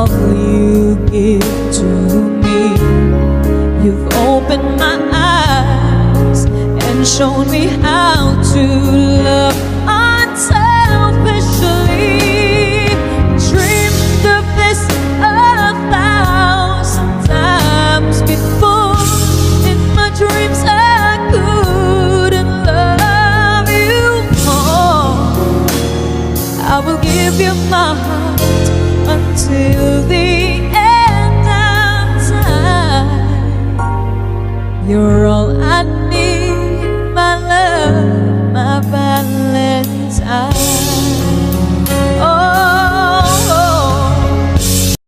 all you give to me. You've opened my eyes and shown me how to love